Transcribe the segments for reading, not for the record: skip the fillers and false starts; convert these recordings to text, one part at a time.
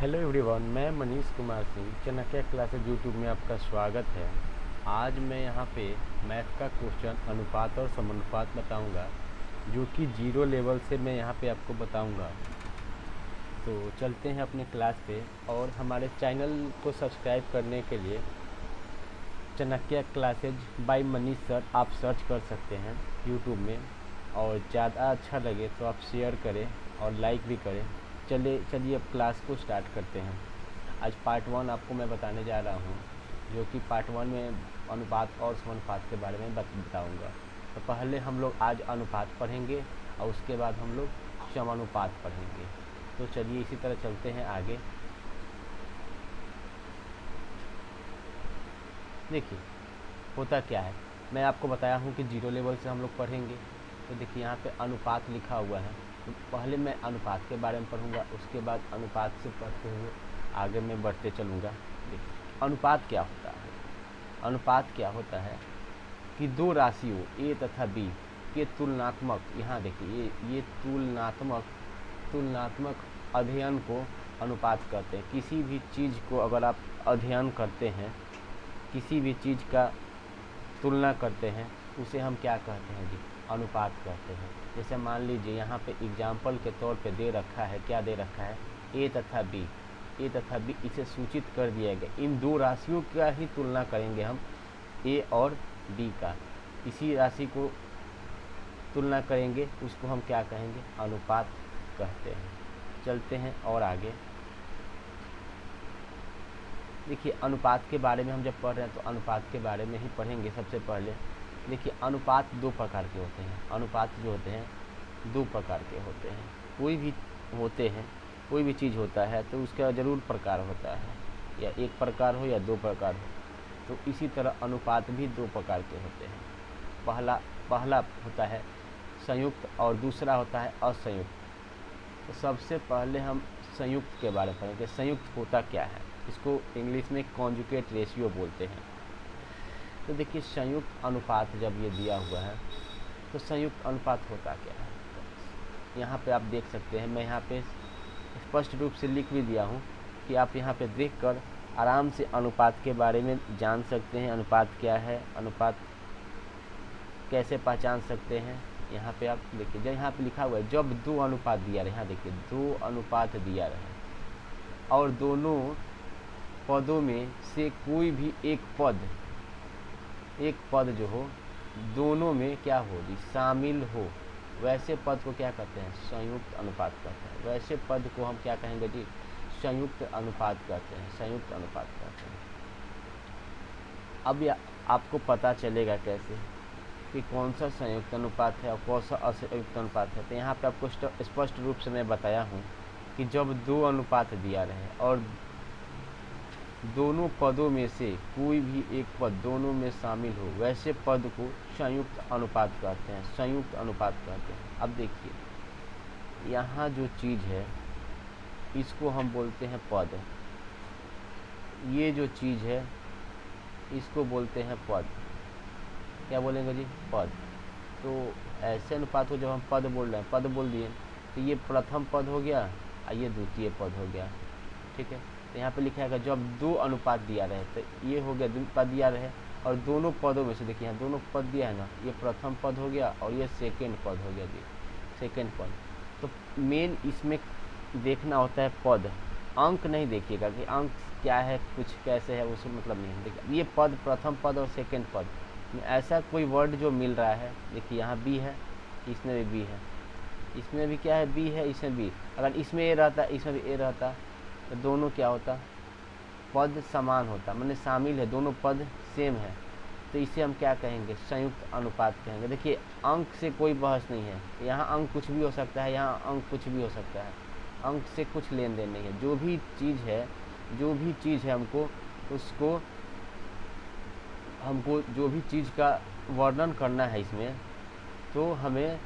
Hello everyone, मैं Manish Kumar Singh Chanakya classes YouTube में आपका स्वागत है। आज मैं यहाँ पे मैथ का क्वेश्चन अनुपात और समानुपात बताऊँगा, जो कि जीरो लेवल से मैं यहाँ पे आपको बताऊँगा। तो चलते हैं अपने क्लास पे, और हमारे चैनल को सब्सक्राइब करने के लिए Chanakya classes by Manish sir आप सर्च कर सकते हैं यूट्यूब में। और ज़्यादा अच्छा लगे तो आप शेयर करें और लाइक भी करें। चलिए अब क्लास को स्टार्ट करते हैं। आज पार्ट 1 आपको मैं बताने जा रहा हूँ, जो कि पार्ट 1 में अनुपात और समानुपात के बारे में बताऊँगा। तो पहले हम लोग आज अनुपात पढ़ेंगे और उसके बाद हम लोग समानुपात पढ़ेंगे। तो चलिए इसी तरह चलते हैं आगे। देखिए होता क्या है, मैं आपको बताया हूँ कि जीरो लेवल से हम लोग पढ़ेंगे। तो देखिए यहाँ पे अनुपात लिखा हुआ है, तो पहले मैं अनुपात के बारे में पढ़ूंगा, उसके बाद अनुपात से पढ़ते हुए आगे मैं बढ़ते चलूँगा। देखिए अनुपात क्या होता है। अनुपात क्या होता है कि दो राशियों ए तथा बी के तुलनात्मक, यहाँ देखिए ये तुलनात्मक अध्ययन को अनुपात कहते हैं। किसी भी चीज़ को अगर आप अध्ययन करते हैं, किसी भी चीज़ का तुलना करते हैं, उसे हम क्या कहते हैं जी, अनुपात कहते हैं। जैसे मान लीजिए यहाँ पे एग्जाम्पल के तौर पे दे रखा है, क्या दे रखा है, ए तथा बी। इसे सूचित कर दिया गया। इन दो राशियों का ही तुलना करेंगे हम, ए और बी का। इसी राशि को तुलना करेंगे, उसको हम क्या कहेंगे, अनुपात कहते हैं। चलते हैं और आगे। देखिए अनुपात के बारे में हम जब पढ़ रहे हैं तो अनुपात के बारे में ही पढ़ेंगे। सबसे पहले देखिए अनुपात दो प्रकार के होते हैं। अनुपात जो होते हैं दो प्रकार के होते हैं। कोई भी चीज़ होता है तो उसका ज़रूर प्रकार होता है, या एक प्रकार हो या दो प्रकार हो। तो इसी तरह अनुपात भी दो प्रकार के होते हैं। पहला होता है संयुक्त और दूसरा होता है असंयुक्त। तो सबसे पहले हम संयुक्त के बारे में पढ़ेंगे। संयुक्त होता क्या है, इसको इंग्लिश में कॉन्जुगेट रेशियो बोलते हैं। तो देखिए संयुक्त अनुपात जब ये दिया हुआ है तो संयुक्त अनुपात होता क्या है, यहाँ पे आप देख सकते हैं। मैं यहाँ पे स्पष्ट रूप से लिख भी दिया हूँ कि आप यहाँ पे देखकर आराम से अनुपात के बारे में जान सकते हैं। अनुपात क्या है, अनुपात कैसे पहचान सकते हैं। यहाँ पे आप देखिए, जब यहाँ पे लिखा हुआ है जब दो अनुपात दिया रहे, यहाँ देखिए दो अनुपात दिया रहे और दोनों पदों में से कोई भी एक पद जो हो दोनों में क्या हो जी, शामिल हो, वैसे पद को क्या कहते हैं, संयुक्त अनुपात कहते हैं। वैसे पद को हम क्या कहेंगे जी, संयुक्त अनुपात कहते हैं, संयुक्त अनुपात कहते हैं। अब आपको पता चलेगा कैसे कि कौन सा संयुक्त अनुपात है और कौन सा असंयुक्त अनुपात है। तो यहाँ पे आपको स्पष्ट रूप से मैं बताया हूँ कि जब दो अनुपात दिया रहे और दोनों पदों में से कोई भी एक पद दोनों में शामिल हो, वैसे पद को संयुक्त अनुपात कहते हैं, संयुक्त अनुपात कहते हैं। अब देखिए यहाँ जो चीज़ है इसको हम बोलते हैं पद। ये जो चीज़ है इसको बोलते हैं पद। क्या बोलेंगे जी, पद। तो ऐसे अनुपात को जब हम पद बोल रहे हैं, पद बोल दिए, तो ये प्रथम पद हो गया और ये द्वितीय पद हो गया। ठीक है, तो यहाँ पे लिखा है जब दो अनुपात दिया रहे, तो ये हो गया पद दिया रहे और दोनों पदों में से देखिए यहाँ दोनों पद दिया है ना, ये प्रथम पद हो गया और ये सेकेंड पद हो गया जी, सेकेंड पद। तो मेन इसमें देखना होता है पद, अंक नहीं देखिएगा कि अंक क्या है, कुछ कैसे है, उसमें मतलब नहीं। देखिए ये पद, प्रथम पद और सेकेंड पद में ऐसा कोई वर्ड जो मिल रहा है, देखिए यहाँ बी है, इसमें भी बी है, इसमें भी क्या है, बी है, इसमें बी। अगर इसमें ए रहता, इसमें भी ए रहता, तो दोनों क्या होता, पद समान होता, माने शामिल है, दोनों पद सेम है। तो इसे हम क्या कहेंगे, संयुक्त अनुपात कहेंगे। देखिए अंक से कोई बहस नहीं है, यहाँ अंक कुछ भी हो सकता है, यहाँ अंक कुछ भी हो सकता है, अंक से कुछ लेन देन नहीं है। जो भी चीज़ है हमको जो भी चीज़ का वर्णन करना है इसमें, तो हमें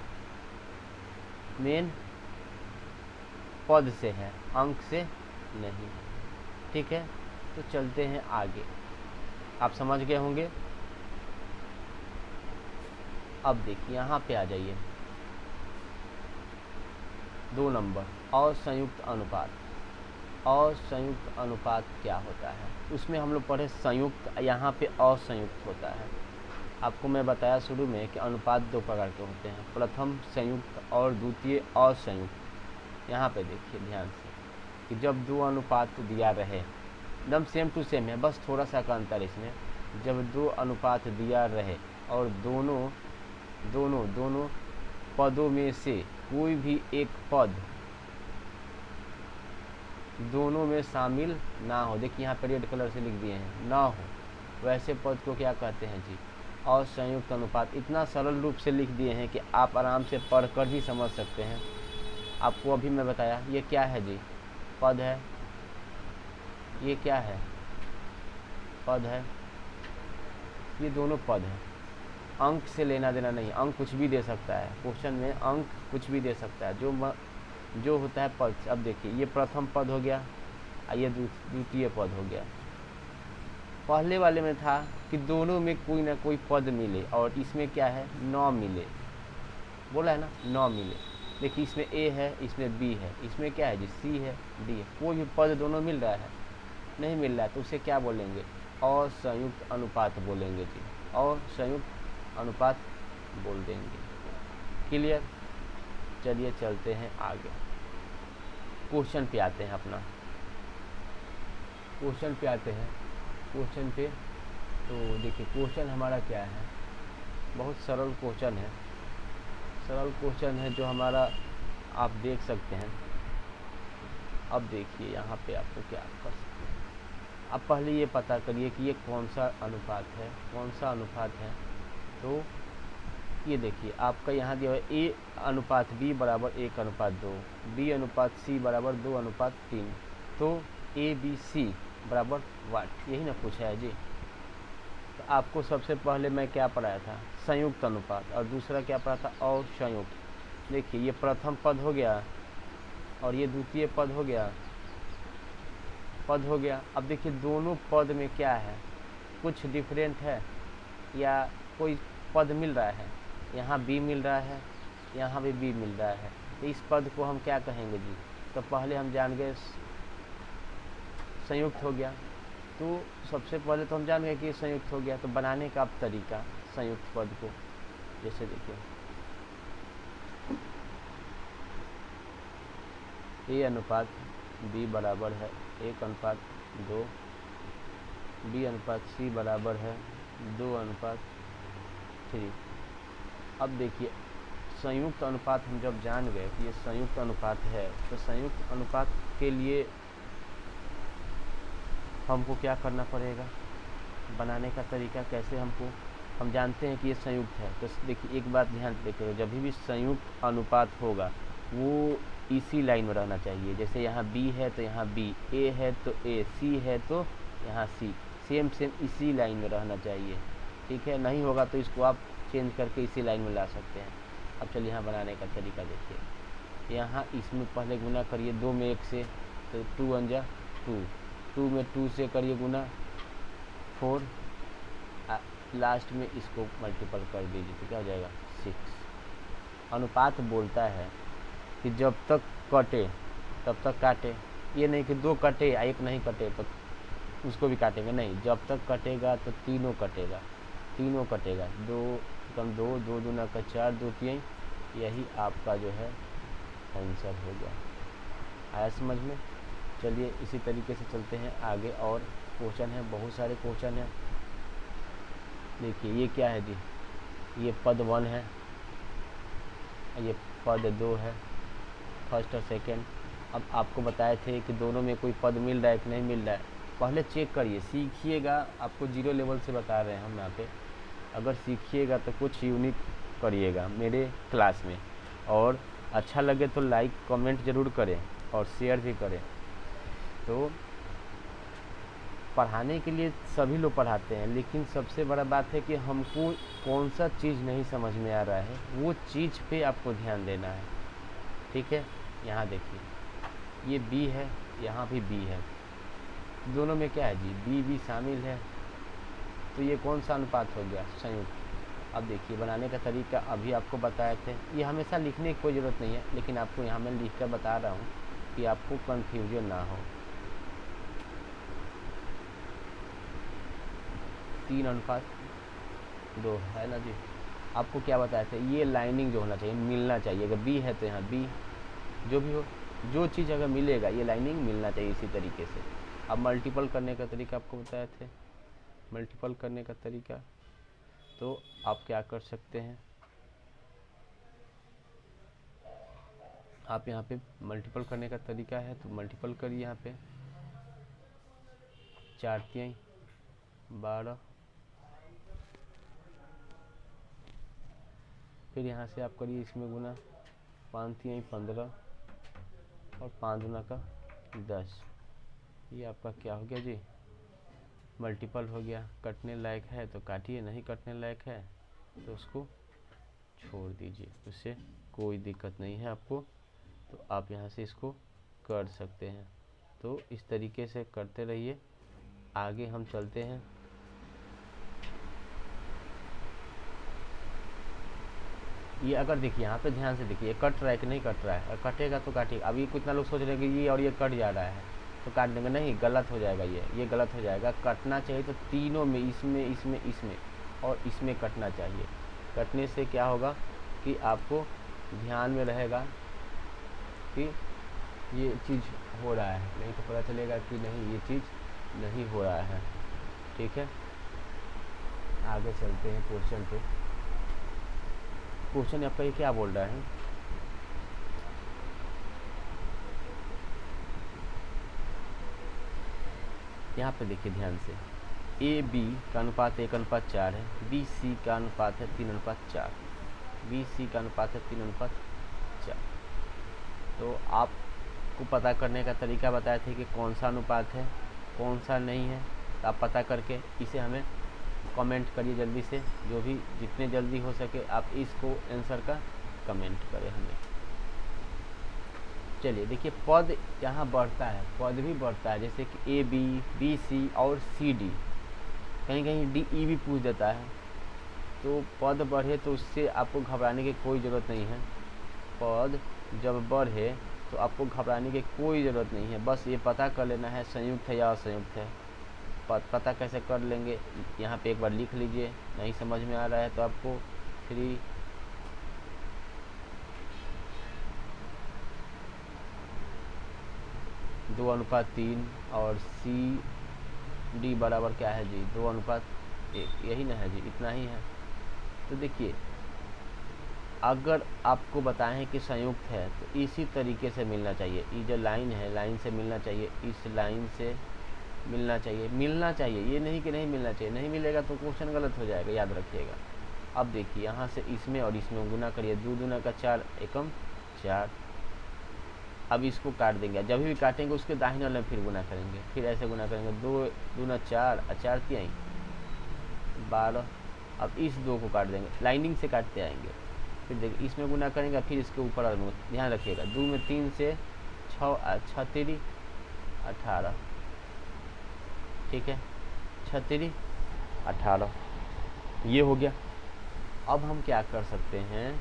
मेन पद से है, अंक से नहीं। ठीक है, तो चलते हैं आगे। आप समझ गए होंगे। अब देखिए यहाँ पे आ जाइए, 2 नंबर, असंयुक्त अनुपात। असंयुक्त अनुपात क्या होता है। उसमें हम लोग पढ़े संयुक्त, यहाँ पे असंयुक्त होता है। आपको मैं बताया शुरू में कि अनुपात दो प्रकार के होते हैं, प्रथम संयुक्त और द्वितीय असंयुक्त। यहाँ पे देखिए ध्यान से कि जब दो अनुपात दिया रहे, एकदम सेम टू सेम है, बस थोड़ा सा का अंतर इसमें। जब दो अनुपात दिया रहे और दोनों पदों में से कोई भी एक पद दोनों में शामिल ना हो, देखिए यहाँ पे रेड कलर से लिख दिए हैं, ना हो, वैसे पद को क्या कहते हैं जी, असंयुक्त अनुपात। इतना सरल रूप से लिख दिए हैं कि आप आराम से पढ़कर भी समझ सकते हैं। आपको अभी मैं बताया ये क्या है जी, पद है, ये क्या है, पद है, ये दोनों पद हैं। अंक से लेना देना नहीं, अंक कुछ भी दे सकता है, क्वेश्चन में अंक कुछ भी दे सकता है, जो होता है पद। अब देखिए ये प्रथम पद हो गया, ये द्वितीय पद हो गया। पहले वाले में था कि दोनों में कोई ना कोई पद मिले, और इसमें क्या है, न मिले, बोला है ना, न मिले। देखिए इसमें ए है, इसमें बी है, इसमें क्या है जी, सी है, डी है, कोई भी पद दोनों मिल रहा है, नहीं मिल रहा है, तो उसे क्या बोलेंगे, असंयुक्त अनुपात बोलेंगे जी, असंयुक्त अनुपात बोल देंगे। क्लियर। चलिए चलते हैं आगे, क्वेश्चन पे आते हैं अपना, क्वेश्चन पे आते हैं। क्वेश्चन पे तो देखिए क्वेश्चन हमारा क्या है, बहुत सरल क्वेश्चन है, सरल क्वेश्चन है जो हमारा आप देख सकते हैं। अब देखिए यहाँ पे आपको क्या कर सकते हैं, अब पहले ये पता करिए कि ये कौन सा अनुपात है, कौन सा अनुपात है। तो ये देखिए आपका यहाँ दिया हुआ है A/B बराबर 1/2, B/C बराबर 2/3, तो ABC बराबर वाट, यही ना पूछा है जी। तो आपको सबसे पहले मैं क्या पढ़ाया था, संयुक्त अनुपात, और दूसरा क्या पढ़ा था, असंयुक्त। देखिए ये प्रथम पद हो गया और ये द्वितीय पद हो गया, अब देखिए दोनों पद में क्या है, कुछ डिफरेंट है या कोई पद मिल रहा है, यहाँ B मिल रहा है, यहाँ भी B मिल रहा है, तो इस पद को हम क्या कहेंगे जी। तो पहले हम जान गए संयुक्त हो गया, तो सबसे पहले तो हम जान गए कि संयुक्त हो गया। तो बनाने का अब तरीका संयुक्त पद को, जैसे देखिए A/B बराबर है 1/2, B/C बराबर है 2/3। अब देखिए संयुक्त अनुपात हम जब जान गए कि ये संयुक्त अनुपात है, तो संयुक्त अनुपात के लिए हमको क्या करना पड़ेगा, बनाने का तरीका कैसे, हम जानते हैं कि ये संयुक्त है। तो देखिए एक बात ध्यान से देखिएगा, जब भी संयुक्त अनुपात होगा वो इसी लाइन में रहना चाहिए। जैसे यहाँ B है तो यहाँ B, A है तो A, C है तो यहाँ C, सेम इसी लाइन में रहना चाहिए, ठीक है। नहीं होगा तो इसको आप चेंज करके इसी लाइन में ला सकते हैं। अब चलिए यहाँ बनाने का तरीका देखिए, यहाँ इसमें पहले गुना करिए 2 में 1 से, तो 2 × 2, 2 में 2 से करिए गुना 4, लास्ट में इसको मल्टीपल कर दीजिए तो क्या हो जाएगा 6। अनुपात बोलता है कि जब तक कटे तब तक काटे, ये नहीं कि 2 कटे या 1 नहीं कटे तो उसको भी काटेंगे, नहीं, जब तक कटेगा तो तीनों कटेगा, 2 कम 2, 2 दूना का 4, 2 3, यही आपका जो है आंसर हो गया। आया समझ में। चलिए इसी तरीके से चलते हैं आगे, और क्वेश्चन है, बहुत सारे क्वेश्चन हैं। देखिए ये क्या है जी, ये पद 1 है, ये पद 2 है, फर्स्ट और सेकंड। अब आपको बताए थे कि दोनों में कोई पद मिल रहा है कि नहीं मिल रहा है, पहले चेक करिए, सीखिएगा। आपको 0 लेवल से बता रहे हैं हम यहाँ पे, अगर सीखिएगा तो कुछ यूनिक करिएगा मेरे क्लास में, और अच्छा लगे तो लाइक कमेंट ज़रूर करें और शेयर भी करें। तो पढ़ाने के लिए सभी लोग पढ़ाते हैं, लेकिन सबसे बड़ा बात है कि हमको कौन सा चीज़ नहीं समझ में आ रहा है, वो चीज़ पे आपको ध्यान देना है, ठीक है। यहाँ देखिए ये B है, यहाँ भी B है, दोनों में क्या है जी, B शामिल है, तो ये कौन सा अनुपात हो गया, संयुक्त। अब देखिए बनाने का तरीका अभी आपको बताए थे, ये हमेशा लिखने की कोई ज़रूरत नहीं है, लेकिन आपको यहाँ मैं लिख कर बता रहा हूँ कि आपको कन्फ्यूजन ना हो। 3:2 है ना जी। आपको क्या बताए थे, ये लाइनिंग जो होना चाहिए मिलना चाहिए, अगर बी है तो यहाँ बी, जो भी हो जो चीज़ अगर मिलेगा ये लाइनिंग मिलना चाहिए इसी तरीके से। अब मल्टीपल करने का तरीका आपको बताए थे, मल्टीपल करने का तरीका, तो आप क्या कर सकते हैं, आप यहाँ पे मल्टीपल करने का तरीका है तो मल्टीपल करिए। यहाँ पे 4 तिहाई 12, फिर यहाँ से आप करिए इसमें गुना 5 तिहाई 15 और 5 गुना का 10। ये आपका क्या हो गया जी, मल्टीपल हो गया। कटने लायक है तो काटिए, नहीं कटने लायक है तो उसको छोड़ दीजिए, उससे कोई दिक्कत नहीं है आपको। तो आप यहाँ से इसको कर सकते हैं। तो इस तरीके से करते रहिए। आगे हम चलते हैं। ये अगर देखिए यहाँ पे ध्यान से देखिए, कट रहा है कि नहीं कट रहा है, कटेगा तो काटिए। अभी कितना लोग सोच रहे हैं कि ये और ये कट जा रहा है तो काट देंगे, नहीं, गलत हो जाएगा, ये गलत हो जाएगा। कटना चाहिए तो तीनों में, इसमें इसमें इसमें और इसमें कटना चाहिए। कटने से क्या होगा कि आपको ध्यान में रहेगा कि ये चीज़ हो रहा है, नहीं तो पता चलेगा कि नहीं ये चीज़ नहीं हो रहा है। ठीक है, आगे चलते हैं क्वेश्चन पे। क्वेश्चन आपका ये क्या बोल रहा है, यहाँ पे देखिए ध्यान से, ए बी का अनुपात 1:4 है, बी सी का अनुपात है 3:4, बी सी का अनुपात है 3:4। तो आपको पता करने का तरीका बताए थे कि कौन सा अनुपात है कौन सा नहीं है। तो आप पता करके इसे हमें कमेंट करिए जल्दी से, जो भी जितने जल्दी हो सके आप इसको आंसर का कमेंट करें हमें। चलिए देखिए, पद यहाँ बढ़ता है, पद भी बढ़ता है, जैसे कि ए बी, बी सी और सी डी, कहीं कहीं डी ई भी पूछ देता है। तो पद बढ़े तो उससे आपको घबराने की कोई ज़रूरत नहीं है। पद जब बढ़े तो आपको घबराने की कोई ज़रूरत नहीं है, बस ये पता कर लेना है संयुक्त है या असंयुक्त है। पता कैसे कर लेंगे, यहाँ पे एक बार लिख लीजिए, नहीं समझ में आ रहा है तो आपको 2:3 और सी डी बराबर क्या है जी, 2:1, यही ना है जी, इतना ही है। तो देखिए, अगर आपको बताएं कि संयुक्त है तो इसी तरीके से मिलना चाहिए। ये जो लाइन है, लाइन से मिलना चाहिए, इस लाइन से मिलना चाहिए, मिलना चाहिए, ये नहीं कि नहीं मिलना चाहिए। नहीं मिलेगा तो क्वेश्चन गलत हो जाएगा, याद रखिएगा। अब देखिए, यहाँ से इसमें और इसमें गुना करिए, 2 दूना का 4 एकम 4। अब इसको काट देंगे, जब भी काटेंगे उसके दाहिने वाले में फिर गुना करेंगे, फिर ऐसे गुना करेंगे, 2 दूना 4 और 4 तिहाई 12। अब इस 2 को काट देंगे, लाइनिंग से काटते आएंगे, फिर देखिए इसमें गुना करेंगे, फिर इसके ऊपर और ध्यान रखिएगा, 2 में 3 से 6 3 18, ठीक है, 6 3 18, ये हो गया। अब हम क्या कर सकते हैं,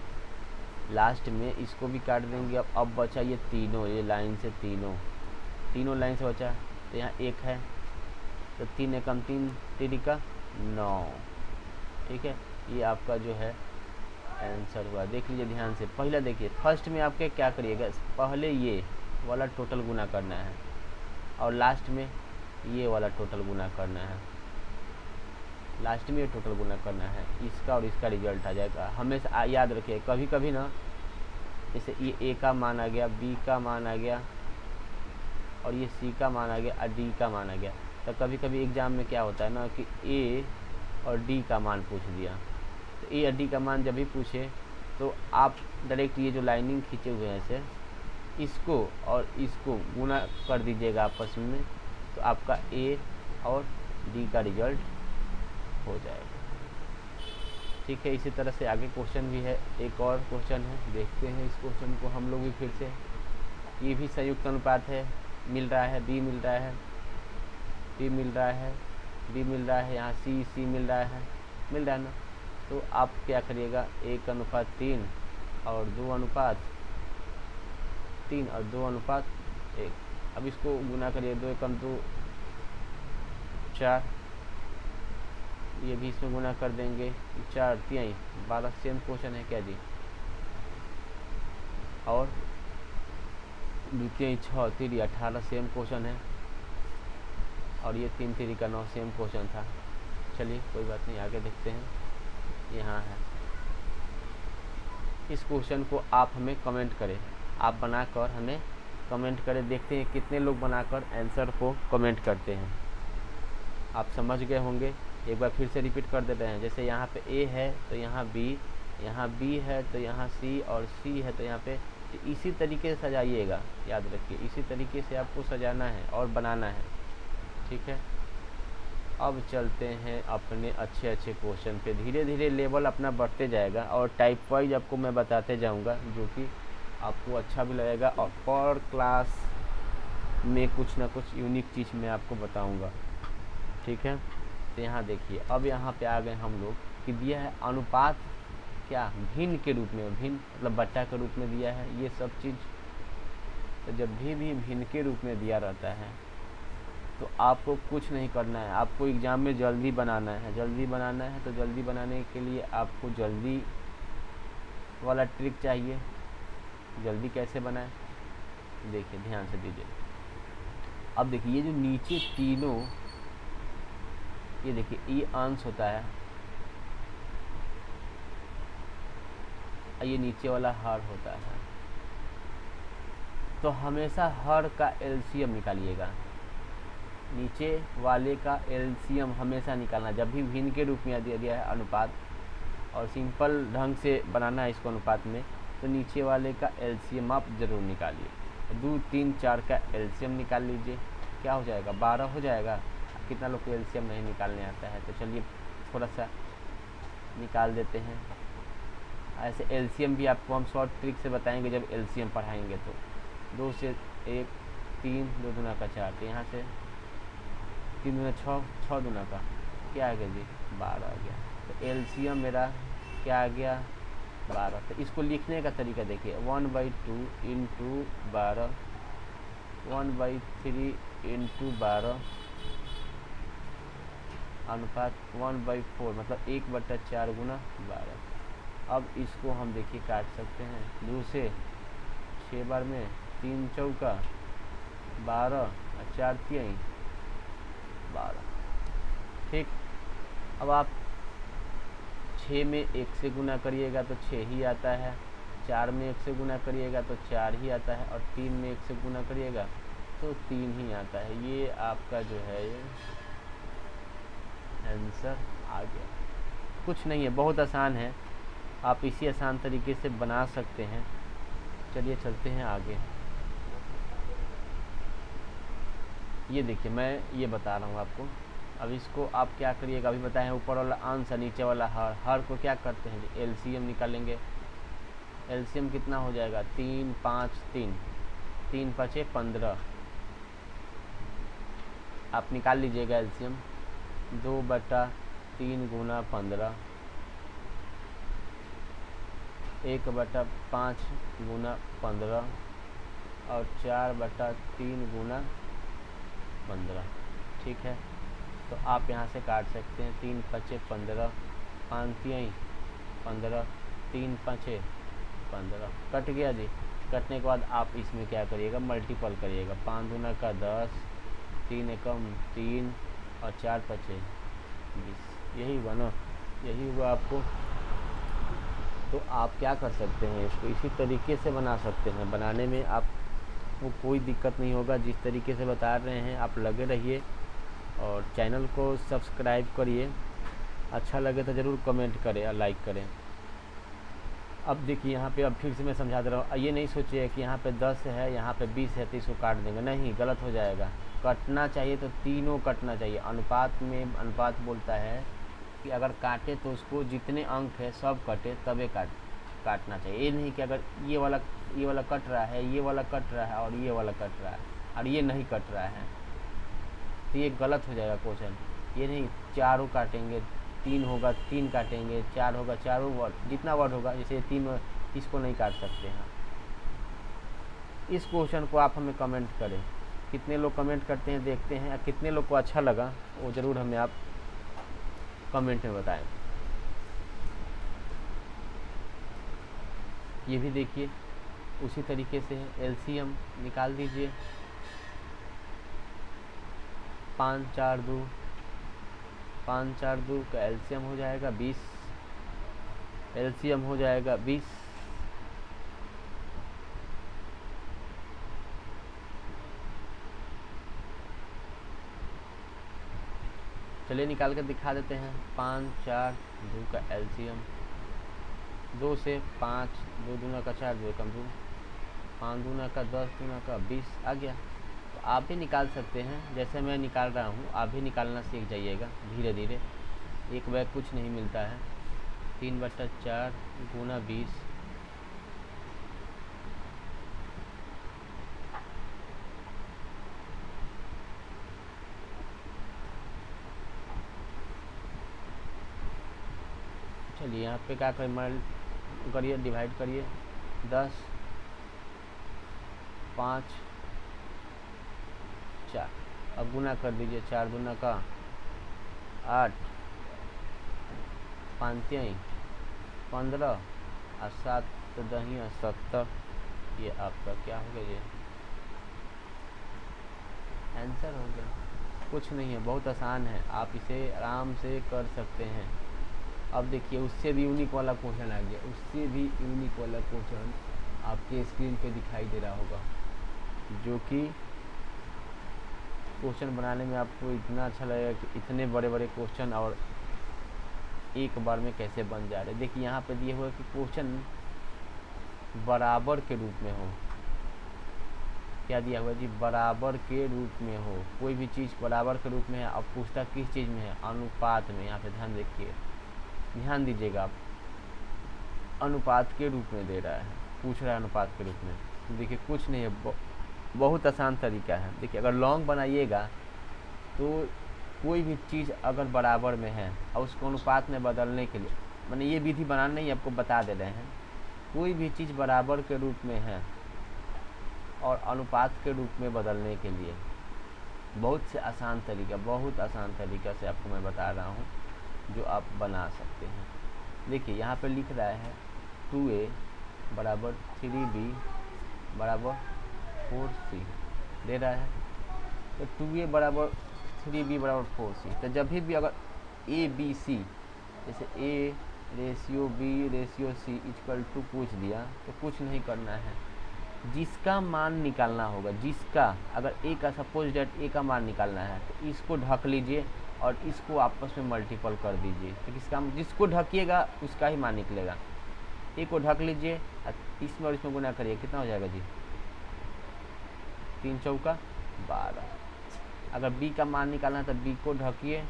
लास्ट में इसको भी काट देंगे। अब बचा ये तीनों, ये लाइन से तीनों लाइन से बचा, तो यहाँ 1 है तो 3 एकम 3 3 का 9, ठीक है। ये आपका जो है आंसर हुआ। देख लीजिए ध्यान से, पहला देखिए, फर्स्ट में आपके क्या करिएगा, पहले ये वाला टोटल गुना करना है और लास्ट में ये वाला टोटल गुना करना है, लास्ट में ये टोटल गुना करना है, इसका और इसका रिजल्ट आ जाएगा। हमेशा याद रखिए, कभी कभी ना जैसे ये ए का मान आ गया, बी का मान आ गया और ये सी का मान आ गया और डी का मान आ गया, तो कभी कभी एग्ज़ाम में क्या होता है ना कि ए और डी का मान पूछ दिया। तो ए और डी का मान जब भी पूछे तो आप डायरेक्ट ये जो लाइनिंग खींचे हुए हैं ऐसे, इसको और इसको गुना कर दीजिएगा आपस में, तो आपका ए और डी का रिजल्ट हो जाएगा। ठीक है, इसी तरह से आगे क्वेश्चन भी है, एक और क्वेश्चन है, देखते हैं इस क्वेश्चन को हम लोग भी फिर से। ये भी संयुक्त अनुपात है, मिल रहा है बी मिल रहा है, डी मिल रहा है, बी मिल रहा है, यहाँ सी मिल रहा है ना। तो आप क्या करिएगा, 1:3 और 2:3 और 2:1। अब इसको गुना करिए, 2 एकम 2 4 ये भी इसमें गुना कर देंगे, 4 तिहाई 12 सेम क्वेश्चन है क्या जी। और द्वितीय 6 3 18 सेम क्वेश्चन है। और ये 3 3 का 9 सेम क्वेश्चन था। चलिए कोई बात नहीं, आगे देखते हैं। यहाँ है, इस क्वेश्चन को आप हमें कमेंट करें, आप बनाकर हमें कमेंट करें, देखते हैं कितने लोग बनाकर आंसर को कमेंट करते हैं। आप समझ गए होंगे, एक बार फिर से रिपीट कर देते हैं। जैसे यहाँ पे ए है तो यहाँ बी, यहाँ बी है तो यहाँ सी, और सी है तो यहाँ पे, इसी तरीके से सजाइएगा, याद रखिए इसी तरीके से आपको सजाना है और बनाना है, ठीक है। अब चलते हैं अपने अच्छे अच्छे क्वेश्चन पे। धीरे धीरे लेवल अपना बढ़ते जाएगा और टाइप वाइज आपको मैं बताते जाऊंगा, जो कि आपको अच्छा भी लगेगा, और पर क्लास में कुछ ना कुछ यूनिक चीज़ मैं आपको बताऊंगा, ठीक है। तो यहाँ देखिए, अब यहाँ पे आ गए हम लोग कि दिया है अनुपात क्या भिन्न के रूप में, भिन्न मतलब बट्टा के रूप में दिया है ये सब चीज़। तो जब भी भिन्न के रूप में दिया रहता है तो आपको कुछ नहीं करना है, आपको एग्ज़ाम में जल्दी बनाना है। जल्दी बनाना है तो जल्दी बनाने के लिए आपको जल्दी वाला ट्रिक चाहिए। जल्दी कैसे बनाएं, देखिए ध्यान से दीजिए। अब देखिए ये जो नीचे तीनों, ये देखिए ये अंश होता है, ये नीचे वाला हर होता है। तो हमेशा हर का एलसीएम निकालिएगा, नीचे वाले का एलसीएम हमेशा निकालना। जब भी भिन्न के रूप में दिया है अनुपात, और सिंपल ढंग से बनाना है इसको अनुपात में, तो नीचे वाले का एलसीएम आप ज़रूर निकालिए। 2 3 4 का एलसीएम निकाल लीजिए, क्या हो जाएगा 12 हो जाएगा। कितना लोग को एलसीएम नहीं निकालने आता है, तो चलिए थोड़ा सा निकाल देते हैं। ऐसे एलसीएम भी आपको हम शॉर्ट ट्रिक से बताएंगे जब एलसीएम पढ़ाएंगे। तो 2 से 1 3, 2 दूना का 4, तो यहाँ से 3 दूना 6, 6 दूना का क्या आ गया जी 12 आ गया। तो एलसीएम मेरा क्या आ गया 12। तो इसको लिखने का तरीका देखिए, 1/2 इंटू 12, 1/3 इंटू 12 अनुपात 1/4, मतलब 1/4 गुना 12। अब इसको हम देखिए काट सकते हैं 2 से 6 बार में, 3 चौका 12 और 4 तिहाई 12, ठीक। अब आप 6 में 1 से गुना करिएगा तो 6 ही आता है, 4 में 1 से गुना करिएगा तो 4 ही आता है, और 3 में 1 से गुना करिएगा तो 3 ही आता है। ये आपका जो है ये आंसर आ गया। कुछ नहीं है, बहुत आसान है, आप इसी आसान तरीके से बना सकते हैं। चलिए चलते हैं आगे। ये देखिए मैं ये बता रहा हूँ आपको। अब इसको आप क्या करिएगा, अभी बताएं ऊपर वाला अंश नीचे वाला हर, हर को क्या करते हैं एलसीएम निकालेंगे। एलसीएम कितना हो जाएगा 3 5 3, 3 5 15, आप निकाल लीजिएगा एलसीएम। 2/3 गुना 15, 1/5 गुना 15, और 4/3 गुना 15, ठीक है। तो आप यहाँ से काट सकते हैं, 3 5 15, 5 तिहाई 15, 3 5 15, कट गया जी। कटने के बाद आप इसमें क्या करिएगा मल्टीपल करिएगा, 5 दूना का 10, 3 एकम 3, और 4 5 20, यही हुआ ना, यही हुआ आपको। तो आप क्या कर सकते हैं, इसको इसी तरीके से बना सकते हैं। बनाने में आपको कोई दिक्कत नहीं होगा, जिस तरीके से बता रहे हैं आप लगे रहिए, और चैनल को सब्सक्राइब करिए। अच्छा लगे तो ज़रूर कमेंट करें और लाइक करें। अब देखिए यहाँ पे, अब फिर से मैं समझा दे रहा हूँ, ये नहीं सोचिए कि यहाँ पे 10 है यहाँ पे 20 है तो इसको काट देंगे, नहीं, गलत हो जाएगा। कटना चाहिए तो तीनों कटना चाहिए। अनुपात में अनुपात बोलता है कि अगर काटे तो उसको जितने अंक है सब कटे तबे काटना चाहिए। ये नहीं कि अगर ये वाला कट रहा है, ये वाला कट रहा है और ये वाला कट रहा है और ये नहीं कट रहा है, तो ये गलत हो जाएगा क्वेश्चन। ये नहीं चारों काटेंगे, 3 होगा 3 काटेंगे, 4 होगा चारों वर्ड, जितना वर्ड होगा, जैसे 3 इसको नहीं काट सकते हैं। इस क्वेश्चन को आप हमें कमेंट करें, कितने लोग कमेंट करते हैं देखते हैं, कितने लोग को अच्छा लगा वो ज़रूर हमें आप कमेंट में बताएं। ये भी देखिए उसी तरीके से है, एलसीएम निकाल दीजिए। 5 4 2, 5 4 2 का एलसीएम हो जाएगा 20, एलसीएम हो जाएगा 20। चलिए निकाल कर दिखा देते हैं। 5 4 2 का एलसीएम, 2 से 5, 2 दूना का 4, 2 कम 2, 5 दूना का 10, दूना का 20 आ गया। तो आप भी निकाल सकते हैं, जैसे मैं निकाल रहा हूँ आप भी निकालना सीख जाइएगा धीरे धीरे। एक बैग कुछ नहीं मिलता है। 3/4 गुना 20, चलिए यहाँ पे क्या करें, मल्ट करिए, डिवाइड करिए। 10 5 4, अब गुना कर दीजिए। 4 दूना का 8, 5 3 15 और 7 10 70। ये आपका क्या हो गया, ये आंसर हो गया। कुछ नहीं है, बहुत आसान है, आप इसे आराम से कर सकते हैं। अब देखिए उससे भी यूनिक वाला क्वेश्चन आ गया, उससे भी यूनिक वाला क्वेश्चन आपके स्क्रीन पे दिखाई दे रहा होगा, जो कि क्वेश्चन बनाने में आपको इतना अच्छा लगेगा कि इतने बड़े बड़े क्वेश्चन और एक बार में कैसे बन जा रहे। देखिए यहाँ पे दिए हुए कि क्वेश्चन बराबर के रूप में हो। क्या दिया हुआ जी, बराबर के रूप में हो। कोई भी चीज़ बराबर के रूप में है। अब पूछता किस चीज़ में है, अनुपात में। यहाँ पे ध्यान देखिए, ध्यान दीजिएगा आप, अनुपात के रूप में दे रहा है, पूछ रहा है अनुपात के रूप में। देखिए कुछ नहीं है, बहुत आसान तरीका है। देखिए अगर लॉन्ग बनाइएगा तो कोई भी चीज़ अगर बराबर में है और उसको अनुपात में बदलने के लिए, मैंने ये विधि बनाना ही आपको बता दे रहे हैं। कोई भी चीज़ बराबर के रूप में है और अनुपात के रूप में बदलने के लिए बहुत से आसान तरीका, बहुत आसान तरीका से आपको मैं बता रहा हूँ, जो आप बना सकते हैं। देखिए यहाँ पे लिख रहा है 2a बराबर 3b बराबर 4c दे रहा है। तो 2a बराबर 3b बराबर 4c, तो जब भी अगर a b c, जैसे a ratio b ratio c equal to पूछ दिया तो कुछ नहीं करना है, जिसका मान निकालना होगा। जिसका अगर a का सपोज डेट a का मान निकालना है तो इसको ढक लीजिए और इसको आपस में मल्टीपल कर दीजिए। तो किसका, जिसको ढकिएगा उसका ही मान निकलेगा। a को ढक लीजिए और इसमें और इसमें गुना करिए, कितना हो जाएगा जी, 3 चौका 12। अगर b का मान निकालना है तो b को ढकिए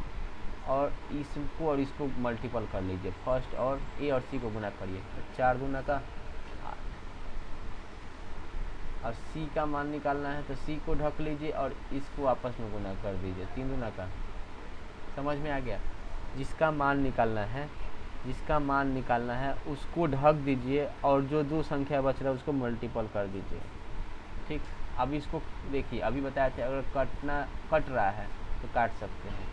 और इसको मल्टीपल कर लीजिए। फर्स्ट और a और c को गुना करिए, तो 4 दूना का 8। और c का मान निकालना है तो c को ढक लीजिए और इसको आपस में गुना कर दीजिए, 3 दूना का। समझ में आ गया। जिसका मान निकालना है, जिसका मान निकालना है उसको ढक दीजिए और जो दो संख्या बच रहा है उसको मल्टीपल कर दीजिए। ठीक, अब इसको देखिए, अभी बताया था अगर कट रहा है तो काट सकते हैं।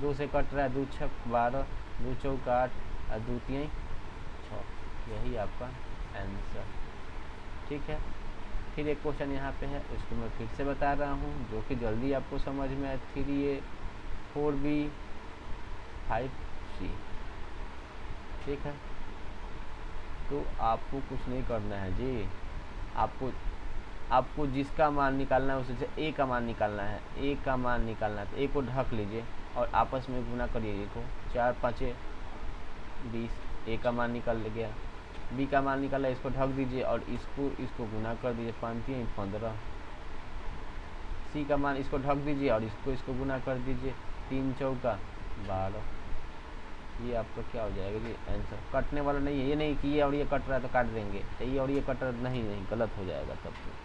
2 से कट रहा है, 2 6 12, 2 चौका 8 और 2 3 6, यही आपका आंसर। ठीक है, फिर एक क्वेश्चन यहाँ पे है, उसको मैं फिर से बता रहा हूँ जो कि जल्दी आपको समझ में आए। 3a 4b 5c। ठीक है, तो आपको कुछ नहीं करना है जी, आपको जिसका मान निकालना है उससे a का मान निकालना है। a का मान निकालना है तो a को ढक लीजिए और आपस में गुना करिए। को 4 5 20, a का मान निकल गया। b का मान निकाला, इसको ढक दीजिए और इसको गुना कर दीजिए, 5 3 15। c का मान, इसको ढक दीजिए और इसको गुना कर दीजिए, 3 चौका 12। ये आपका क्या हो जाएगा जी, आंसर। कटने वाला नहीं है, ये नहीं कि ये और ये कट रहा है तो काट देंगे, तो ये और ये कट रहा, नहीं गलत हो जाएगा तब तो।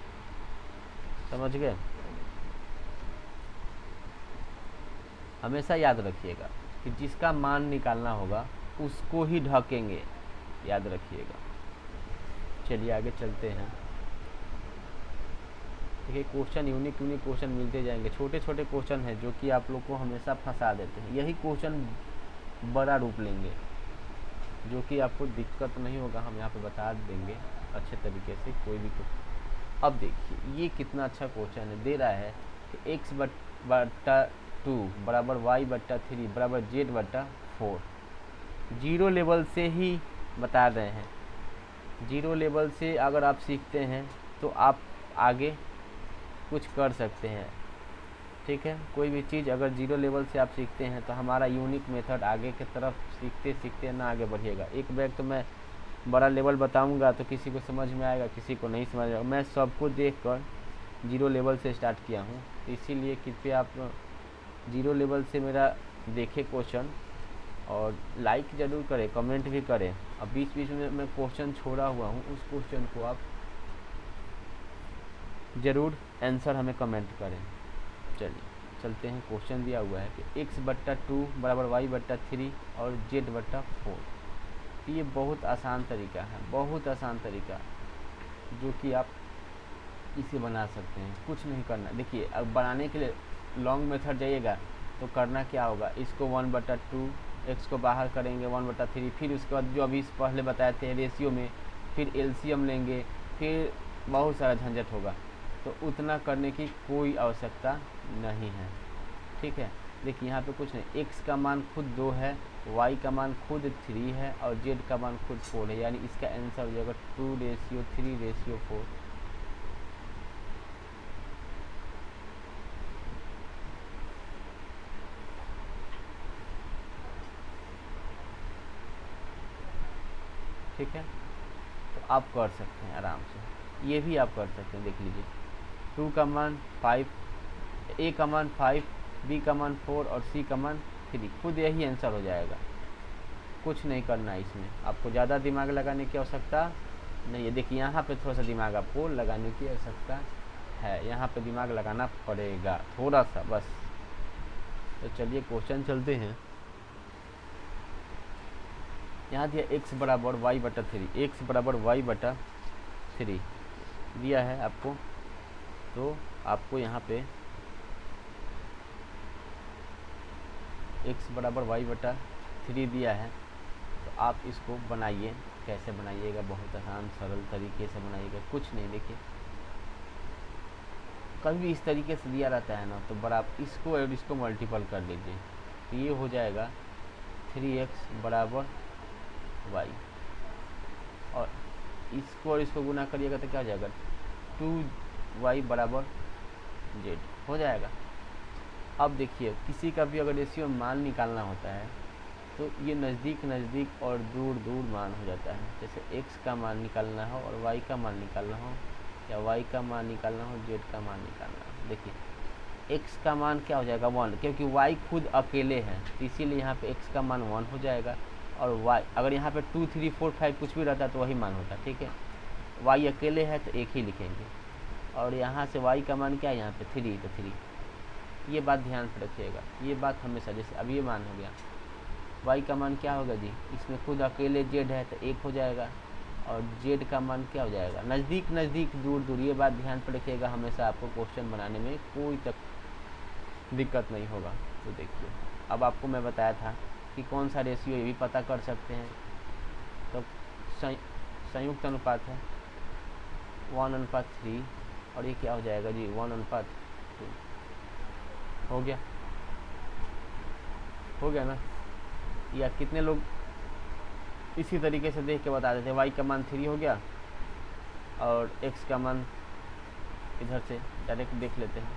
समझ गए। हमेशा याद रखिएगा कि जिसका मान निकालना होगा उसको ही ढकेंगे, याद रखिएगा। चलिए आगे चलते हैं। देखिए क्वेश्चन यूनिक क्वेश्चन मिलते जाएंगे। छोटे छोटे क्वेश्चन हैं जो कि आप लोग को हमेशा फंसा देते हैं। यही क्वेश्चन बड़ा रूप लेंगे, जो कि आपको दिक्कत नहीं होगा, हम यहाँ पे बता देंगे अच्छे तरीके से कोई भी। अब देखिए ये कितना अच्छा क्वेश्चन है, दे रहा है कि x बट्टा 2 बराबर y बट्टा 3 बराबर z बट्टा 4। जीरो लेवल से ही बता रहे हैं, जीरो लेवल से अगर आप सीखते हैं तो आप आगे कुछ कर सकते हैं, ठीक है। कोई भी चीज़ अगर जीरो लेवल से आप सीखते हैं तो हमारा यूनिक मेथड आगे की तरफ सीखते सीखते ना आगे बढ़िएगा। एक बैग तो मैं बड़ा लेवल बताऊंगा तो किसी को समझ में आएगा, किसी को नहीं समझ आएगा। मैं सबको देखकर जीरो लेवल से स्टार्ट किया हूँ, तो इसीलिए कृपया आप जीरो लेवल से मेरा देखें क्वेश्चन और लाइक ज़रूर करें, कमेंट भी करें। अब बीच बीच में मैं क्वेश्चन छोड़ा हुआ हूँ, उस क्वेश्चन को आप ज़रूर आंसर हमें कमेंट करें। चलिए चलते हैं, क्वेश्चन दिया हुआ है कि x बट्टा 2 बराबर y बट्टा 3 और z बट्टा 4। ये बहुत आसान तरीका है, बहुत आसान तरीका, जो कि आप इसे बना सकते हैं, कुछ नहीं करना। देखिए अब बनाने के लिए लॉन्ग मेथड जाइएगा तो करना क्या होगा, इसको 1 बट्टा 2 x को बाहर करेंगे 1 बट्टा 3, फिर उसके बाद जो अभी पहले बताए थे रेशियो में, फिर एलसीएम लेंगे, फिर बहुत सारा झंझट होगा। तो उतना करने की कोई आवश्यकता नहीं है, ठीक है। देखिए यहाँ पे कुछ नहीं, x का मान खुद 2 है, y का मान खुद 3 है और z का मान खुद 4 है, यानी इसका आंसर हो जाएगा 2:3:4। ठीक है, तो आप कर सकते हैं आराम से, ये भी आप कर सकते हैं। देख लीजिए 2 का मान 5, a का मान 5, b का मान 4 और c का मान 3, खुद यही आंसर हो जाएगा। कुछ नहीं करना है इसमें, आपको ज़्यादा दिमाग लगाने की आवश्यकता नहीं है। देखिए यहाँ पे थोड़ा सा दिमाग आपको लगाने की आवश्यकता है, यहाँ पे दिमाग लगाना पड़ेगा थोड़ा सा बस। तो चलिए क्वेश्चन चलते हैं। यहाँ दिया x बराबर y बटा 3, x बराबर y बटा 3 दिया है आपको, तो आपको यहाँ पे x बराबर y बटा 3 दिया है, तो आप इसको बनाइए। कैसे बनाइएगा, बहुत आसान सरल तरीके से बनाइएगा, कुछ नहीं। देखिए कभी इस तरीके से दिया रहता है ना, तो बराबर इसको और इसको मल्टीपल कर लीजिए, तो ये हो जाएगा 3x बराबर y, और इसको और इसको गुना करिएगा तो क्या हो जाएगा 2y बराबर z हो जाएगा। अब देखिए किसी का भी अगर रेशियो मान निकालना होता है तो ये नज़दीक नज़दीक और दूर दूर मान हो जाता है। जैसे x का मान निकालना हो और y का मान निकालना हो, या y का मान निकालना हो, z का मान निकालना हो। देखिए x का मान क्या हो जाएगा 1, क्योंकि y खुद अकेले है, तो इसीलिए यहाँ पे x का मान 1 हो जाएगा। और y अगर यहाँ पे 2 3 4 5 कुछ भी रहता तो वही मान होता, ठीक है। y अकेले है तो एक ही लिखेंगे, और यहाँ से y का मान क्या है यहाँ पे 3, तो 3। ये बात ध्यान से रखिएगा, ये बात हमेशा। जैसे अब ये मान हो गया, y का मान क्या होगा जी, इसमें खुद अकेले z है तो 1 हो जाएगा, और z का मान क्या हो जाएगा नज़दीक नज़दीक दूर दूर। ये बात ध्यान पर रखिएगा हमेशा, आपको क्वेश्चन बनाने में कोई दिक्कत नहीं होगा। तो देखिए अब आपको मैं बताया था कि कौन सा रेशियो, ये भी पता कर सकते हैं। तो संयुक्त अनुपात है 1:3, और ये क्या हो जाएगा जी 1:2 हो गया, हो गया ना। या कितने लोग इसी तरीके से देख के बता देते हैं, y का मान 3 हो गया और x का मान इधर से डायरेक्ट देख लेते हैं,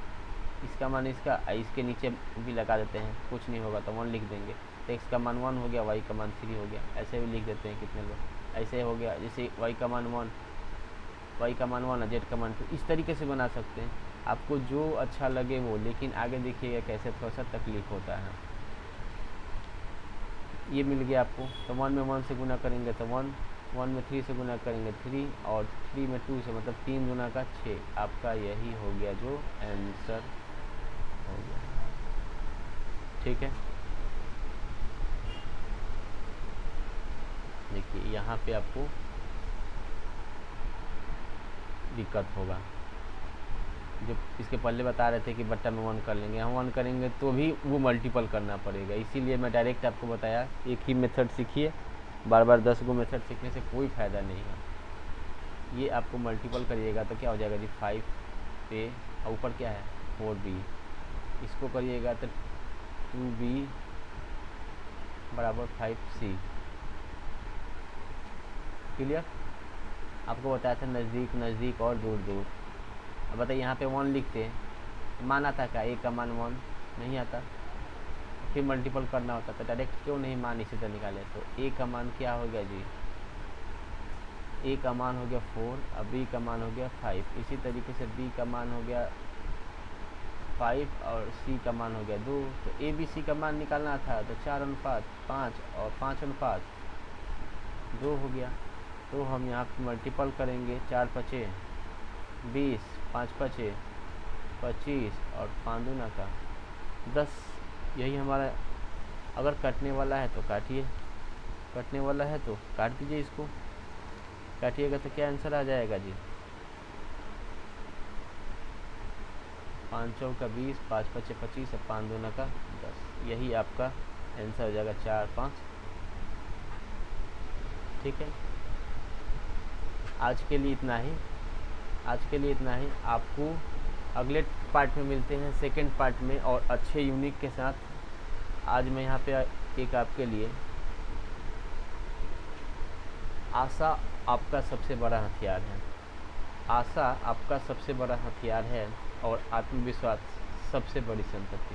इसका मान इसका, इसके नीचे भी लगा देते हैं, कुछ नहीं होगा तो 1 लिख देंगे। तो x का मान 1 हो गया, y का मान 3 हो गया, ऐसे भी लिख देते हैं कितने लोग। ऐसे हो गया जैसे y का मान 1, y का मान 1 और z का मान 2, इस तरीके से बना सकते हैं। आपको जो अच्छा लगे वो, लेकिन आगे देखिएगा कैसे थोड़ा सा तकलीफ होता है। ये मिल गया आपको, तो 1 में 1 से गुना करेंगे तो 1, 1 में 3 से गुना करेंगे 3, और 3 में 2 से, मतलब 3 गुना का 6। आपका यही हो गया जो आंसर हो गया, ठीक है। देखिए यहाँ पे आपको दिक्कत होगा, जो इसके पहले बता रहे थे कि बट्टा में 1 कर लेंगे, हम 1 करेंगे तो भी वो मल्टीपल करना पड़ेगा। इसीलिए मैं डायरेक्ट आपको बताया एक ही मेथड सीखिए, बार बार 10 गो मेथड सीखने से कोई फ़ायदा नहीं है। ये आपको मल्टीपल करिएगा तो क्या हो जाएगा जी 5 पे और ऊपर क्या है 4b, इसको करिएगा तो 2b बराबर 5c। क्लियर? आपको बताया था नज़दीक नज़दीक और दूर दूर। अब बताइए यहाँ पे 1 लिखते हैं, मान आता क्या? a का मान 1 नहीं आता, फिर मल्टीपल करना होता तो डायरेक्ट क्यों नहीं मान इसी तरह निकाले। तो a का मान क्या हो गया जी, a का मान हो गया 4 और b का मान हो गया 5। इसी तरीके से b का मान हो गया 5 और c का मान हो गया 2। तो a b c का मान निकालना था तो 4:5 और 5:2 हो गया। तो हम यहाँ पर मल्टीपल करेंगे, 4 पचे 20, 5 पचे 25 और 5 दूना का 10। यही हमारा, अगर कटने वाला है तो काटिए, कटने वाला है तो काट दीजिए, इसको काटिएगा तो क्या आंसर आ जाएगा जी 5 चौका 20, 5 पचे 25 और 5 दूना का 10। यही आपका आंसर हो जाएगा 4, 5। ठीक है, आज के लिए इतना ही, आज के लिए इतना ही। आपको अगले पार्ट में मिलते हैं, सेकंड पार्ट में, और अच्छे यूनिक के साथ। आज मैं यहाँ पे एक आपके लिए, आशा आपका सबसे बड़ा हथियार है, आशा आपका सबसे बड़ा हथियार है और आत्मविश्वास सबसे बड़ी संपत्ति।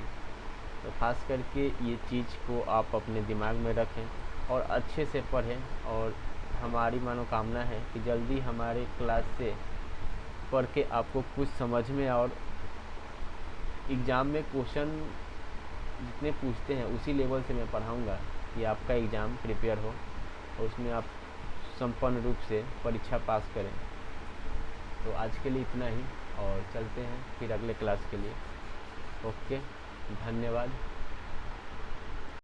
तो खास करके ये चीज़ को आप अपने दिमाग में रखें और अच्छे से पढ़ें। और हमारी मनोकामना है कि जल्दी हमारे क्लास से पढ़ के आपको कुछ समझ में, और एग्ज़ाम में क्वेश्चन जितने पूछते हैं उसी लेवल से मैं पढ़ाऊँगा कि आपका एग्ज़ाम प्रिपेयर हो और उसमें आप संपूर्ण रूप से परीक्षा पास करें। तो आज के लिए इतना ही, और चलते हैं फिर अगले क्लास के लिए। ओके, धन्यवाद।